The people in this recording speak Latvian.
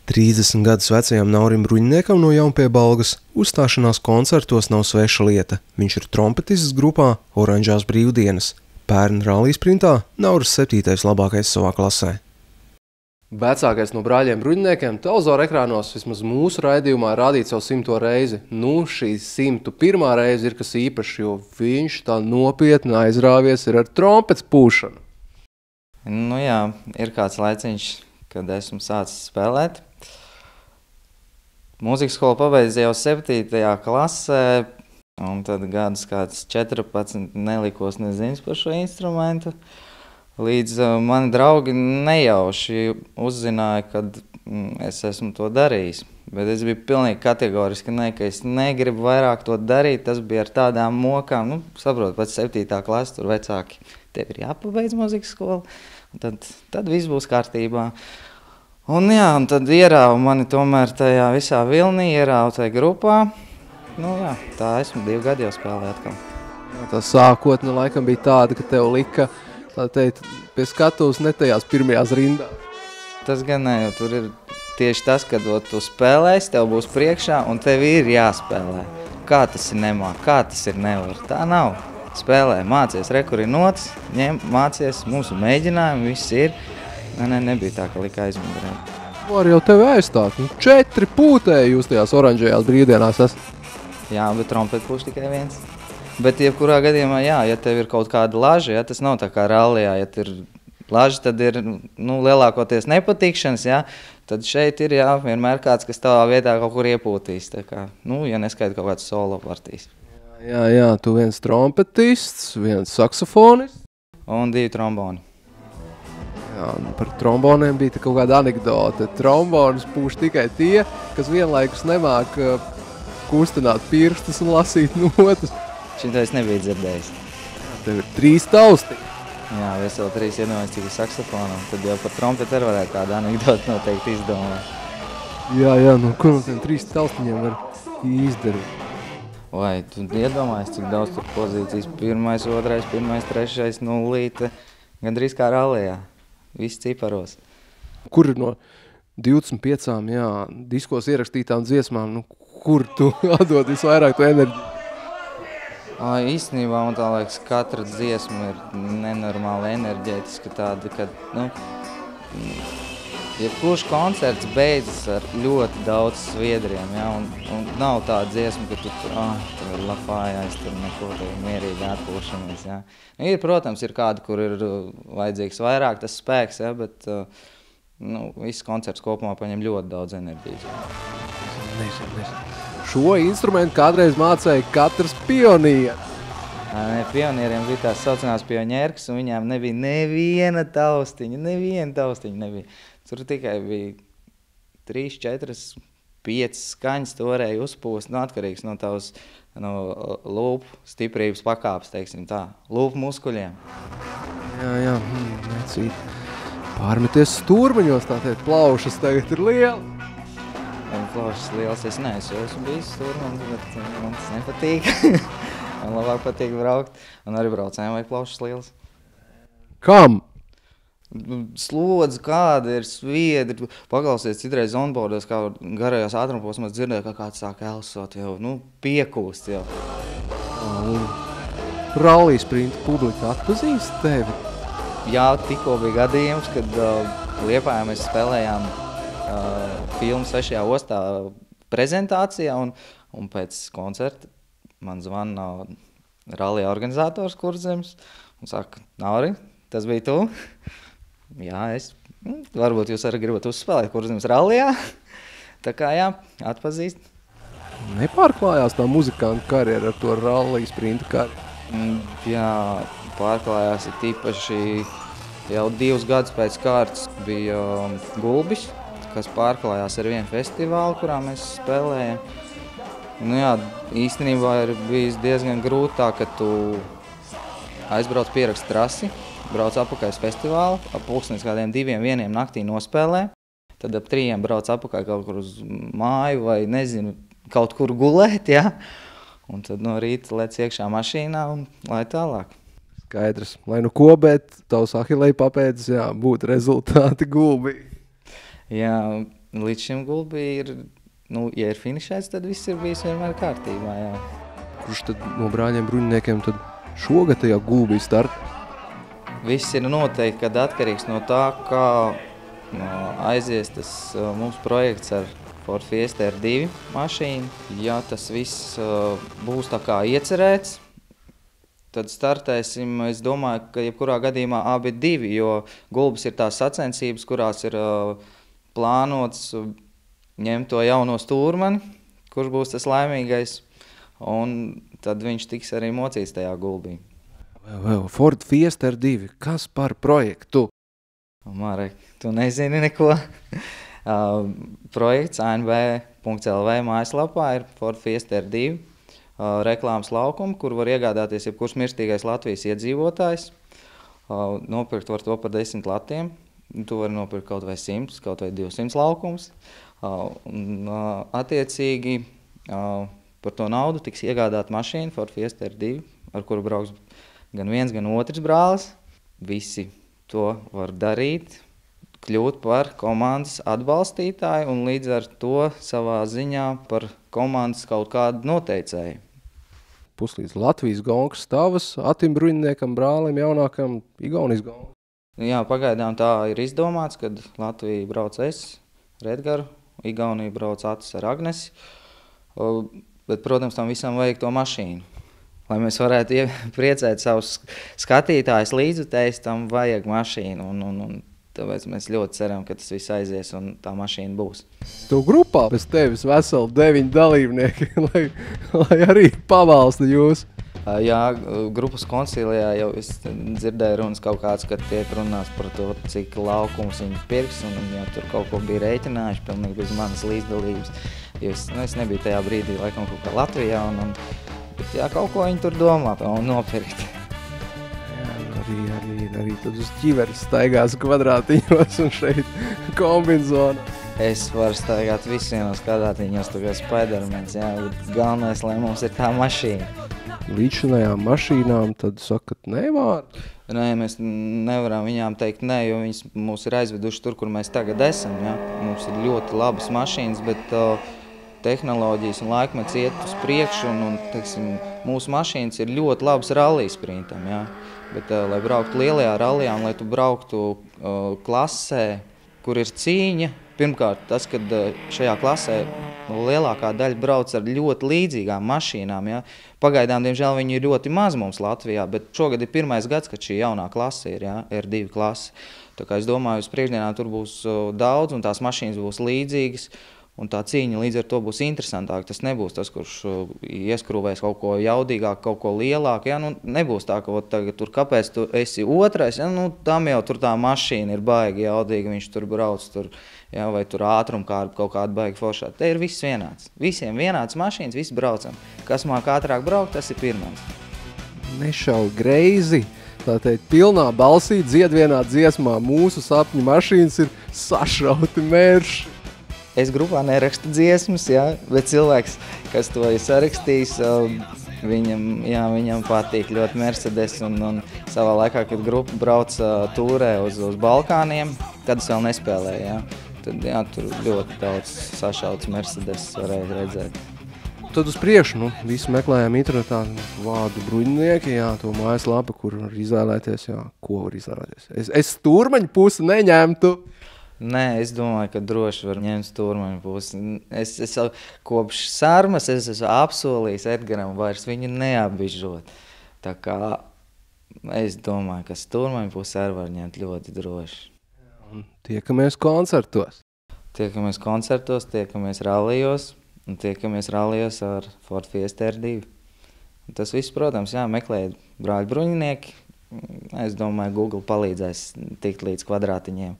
30 gadus vecajam Naurim Bruņniekam no Jaunpiebalgas uzstāšanās koncertos nav sveša lieta. Viņš ir trompetists grupā Oranžās brīvdienas. Pērn rallija sprintā Nauris 7. labākais savā klasē. Vecākais no brāļiem Bruņniekiem televizora ekrānos vismaz mūsu raidījumā rādīt savu 100. reizi. Šī 101. reize ir kas īpašs, jo viņš tā nopietni aizrāvies ir ar trompetes pūšanu. Jā, ir kāds laiciņš, kad esmu sācis spēlēt. Mūzikas skolu pabeidzu jau 7. klasē, un tad gadus kāds 14 nelikos nezins par šo instrumentu. Līdz mani draugi nejauši uzzināja, kad es esmu to darījis. Bet es biju pilnīgi kategoriski, ka es negribu vairāk to darīt. Tas bija ar tādām mokām, saprot, pats 7. klasa, tur vecāki, tev ir jāpabeidz mūzikas skolu, tad viss būs kārtībā. Un tad ierāva mani tomēr tajā visā vilnī, ierāva tajā grupā. Tā esmu 2 gadi jau spēlēju atkal. Tā sākotne laikam bija tāda, ka tev lika, tā teikt, pie skatuves ne tajās pirmajās rindā. Tas gan ne, jo tur ir tieši tas, kad tu spēlēsi, tev būs priekšā un tev ir jāspēlē. Kā tas ir nemāk, kā tas ir nevar. Tā nav. Spēlē, mācies, kur ir nots, mācies, mums ir mēģinājumi, viss ir. Nebija tā, ka lika aizmugurēt. Var jau tevi aizstāt. 4 pūtēji jūs tajās oranžajās brīvdienās esat. Jā, bet trompeti pūš tikai viens. Bet jebkurā gadījumā, ja tev ir kaut kāda laža, tas nav tā kā rallijā, ja ir laža, tad ir lielākoties nepatikšanas, tad šeit ir vienmēr kāds, kas tavā vietā kaut kur iepūtīs. Tā kā, ja neskaita kaut kāds solo partijas. Jā, tu viens trompetists, viens saksofonists. Un 2 tromboni. Jā, par tromboniem bija kaut kāda anekdote. Trombonus pūš tikai tie, kas vienlaikus nemāk kustināt pirkstus un lasīt notas. Šito es nebiju dzirdējis. Tev ir 3 tausti. Jā, es vēl 3 iedomājos tikai saksofonam. Tad jau par trompeti arī varētu kādu anekdotu noteikti izdomāt. Jā, ko no tiem 3 taustiņiem var izdarīt? Vai, tu iedomājies, cik daudz tur pozīcijas? 1, 2, 1, 3, nulīte. Gandrīz kā rallijā. Viss ciparos. Kur no 25 diskos ierakstītām dziesmām, kur tu atdod visvairāk to enerģiju? Īstenībā man tā liekas, katra dziesma ir nenormāli enerģētiska tāda, kad, jebkurš koncerts beidzas ar ļoti daudz sviedriem, un nav tāda dziesma, ka tu tur ir lafājās, tur neko, tur mierīgi atpūšamies, Ir, protams, ir kādi, kur ir vajadzīgs vairāk tas spēks, bet viss koncerts kopumā paņem ļoti daudz enerģijas. Nezinu. Šo instrumentu kādreiz mācēja katrs pionieris. Pionieriem bija tās saucinās pionierkas, un viņām nebija neviena taustiņa nebija. Tur tikai bija 3, 4, 5 skaņas, tu varēji uzpūst, atkarīgs no tavas lūpu stiprības pakāpes, teiksim tā, lūpu muskuļiem. Jā, necīt. Pārmeties stūrmaņos, tā teikt, plaušas tagad ir liela. Plaušas liels es neesmu, esmu bijis stūrmanis, bet man tas nepatīk. Man labāk patīk braukt, un arī braucējiem vajag plaušas liels. Kam? Slodzi kāda ir, sviedri. Paklausies citreiz onboardos, kā garajās ātrumposmās dzirdēju, kā kāds sāk elsot jau, piekūst jau. Rallija sprinta publika atpazīst tevi? Jā, tikko bija gadījums, kad Liepājā mēs spēlējām filmu 6. ostā prezentācijā, un pēc koncerta man zvana rallija organizators Kurzems un saka, Nauri, tas bija tu? Jā, varbūt jūs arī gribat uzspēlēt Kurzems rallijā. Tā kā atpazīst. Nepārklājās tā muzikanta karjera ar to rallija sprinta karjeru? Jā, pārklājās ir tīpaši jau 2 gadus pēc kārtas bija Gulbis, kas pārklājās ar vienu festivālu, kurā mēs spēlējam. Īstenībā ir bijis diezgan grūti tā, ka tu aizbrauc pierakst trasi, brauc apakaļ uz festivālu, ap 2:00 naktī nospēlē, tad ap 3:00 brauc apakaļ kaut kur uz māju vai, nezinu, kaut kur gulēt, un tad no rīta lec iekšā mašīnā un lai tālāk. Skaidrs, lai ko, bet tavs Ahilei papēdis, būtu rezultāti Gulbī. Jā, Līdz šim gulbi ir, ja ir finišēts, tad viss ir bijis vienmēr kārtībā, jā. Kurš tad no brāļiem bruņiniekiem tad šogad tajā gulbī startē? Viss ir noteikti, kad atkarīgs no tā, kā aizies tas mums projekts ar Ford Fiesta R2 mašīnu. Ja tas viss būs tā kā iecerēts, tad startēsim, es domāju, ka jebkurā gadījumā abi divi, jo gulbis ir tās sacensības, kurās ir plānots ņemt to jauno stūrmani, kurš būs tas laimīgais, un tad viņš tiks arī mocīts tajā gulbī. Ford Fiesta R2, kas par projektu? Marek, tu nezini neko. Projekts anb.lv mājaslapā ir Ford Fiesta R2 reklāmas laukumi, kur var iegādāties jebkurš mirstīgais Latvijas iedzīvotājs. Nopirkt var to par 10 latiem. Tu vari nopirkt kaut vai 100, kaut vai 200 laukumus. Attiecīgi par to naudu tiks iegādāt mašīna Ford Fiesta R2, ar kuru brauks gan viens, gan otrs brālis. Visi to var darīt, kļūt par komandas atbalstītāju un līdz ar to savā ziņā par komandas kaut kādu noteicēju. Puslīdz Latvijas gongas stāvas Atim bruņiniekam, brālim jaunākam, Igaunijas gongas. Jā, pagaidām tā ir izdomāts, kad Latvija brauc es ar Edgaru, Igaunija brauc Atis ar Agnesi, bet, protams, tam visam vajag to mašīnu. Lai mēs varētu priecēt savus skatītājus līdzutējus, tam vajag mašīnu, un tāpēc mēs ļoti ceram, ka tas viss aizies un tā mašīna būs. Tu grupā bez tevis veseli 9 dalībnieki, lai arī pavalsta jūs. Jā, grupas koncilijā jau es dzirdēju runas kaut kāds, kad tiek runāts par to, cik laukums viņi pirks, un ja tur kaut ko bija rēķinājuši, pilnīgi bez manas līdzdalības. Jo es nebiju tajā brīdī, laikam, kaut kā Latvijā, bet jā, kaut ko viņi tur domā un nopirkt. Arī tad uz ķiveres staigās kvadrātiņos un šeit kombinzona. Es varu staigāt visienos kvadrātiņos, tā kā Spidermans, jā, bet galvenais, lai mums ir tā mašīna. Līdzinājām mašīnām tad sakat nevārt? Nē, mēs nevaram viņām teikt nē, jo viņas mūs ir aizveduši tur, kur mēs tagad esam, jā. Mums ir ļoti labas mašīnas, bet tehnoloģijas un laikmets iet uz priekšu, un teiksim, mūsu mašīnas ir ļoti labas rallija sprintam, jā. Bet, lai brauktu lielajā rallijā un lai tu brauktu klasē, kur ir cīņa, pirmkārt, tas, kad šajā klasē lielākā daļa brauc ar ļoti līdzīgām mašīnām, ja. Pagaidām, diemžēl, viņi ir ļoti maz mums Latvijā, bet šogad ir pirmais gads, kad šī jaunā klase ir, ja, R2 klase. Tā kā es domāju, uz priekšdienām tur būs daudz un tās mašīnas būs līdzīgas. Un tā cīņa līdz ar to būs interesantāka. Tas nebūs tas, kurš ieskrūvēs kaut ko jaudīgāk, kaut ko lielāku. Ja? Nebūs tā, ka tagad tur kāpēc tu esi otrais. Ja? Tam jau tur tā mašīna ir baigi jaudīga, viņš tur brauc, ja? Vai tur ātrumkārba kaut kāda baigi foršā. Te ir viss vienāds. Visiem vienāds mašīnas, visi braucam. Kas māk ātrāk braukt, tas ir pirmais. Nešau greizi. Tātad pilnā balsī dzied vienā dziesmā. Mūsu sapņu mašīnas ir sašrauti mērši. Es grupā nerakstu dziesmas, jā, bet cilvēks, kas to ir sarakstījis, viņam patīk ļoti Mercedes. Un savā laikā, kad grupa brauc tūrē uz Balkāniem, kad es vēl nespēlēju, jā, tad jā, tur ļoti daudz sašauts Mercedes varēja redzēt. Tad uz priekšu, visi meklējām internetā vārdu bruņinieki, jā, to mājaslapu, kur var izvēlēties, jā, ko var izvēlēties. Es stūrmaņu pusi neņemtu. Nē, es domāju, ka droši var ņemt stūrmaņu pusi. Es kopš sarmas es esmu apsolījis Edgaram vairs viņu neapbižot. Tā kā es domāju, ka stūrmaņu pusi arī var ņemt ļoti droši. Un tiekamies koncertos. Tiekamies koncertos, tiekamies rallijos un tiekamies rallijos ar Ford Fiesta R2. Un tas viss, protams, jā, meklējiet brāļu bruņinieki. Es domāju, Google palīdzēs tikt līdz kvadrātiņiem.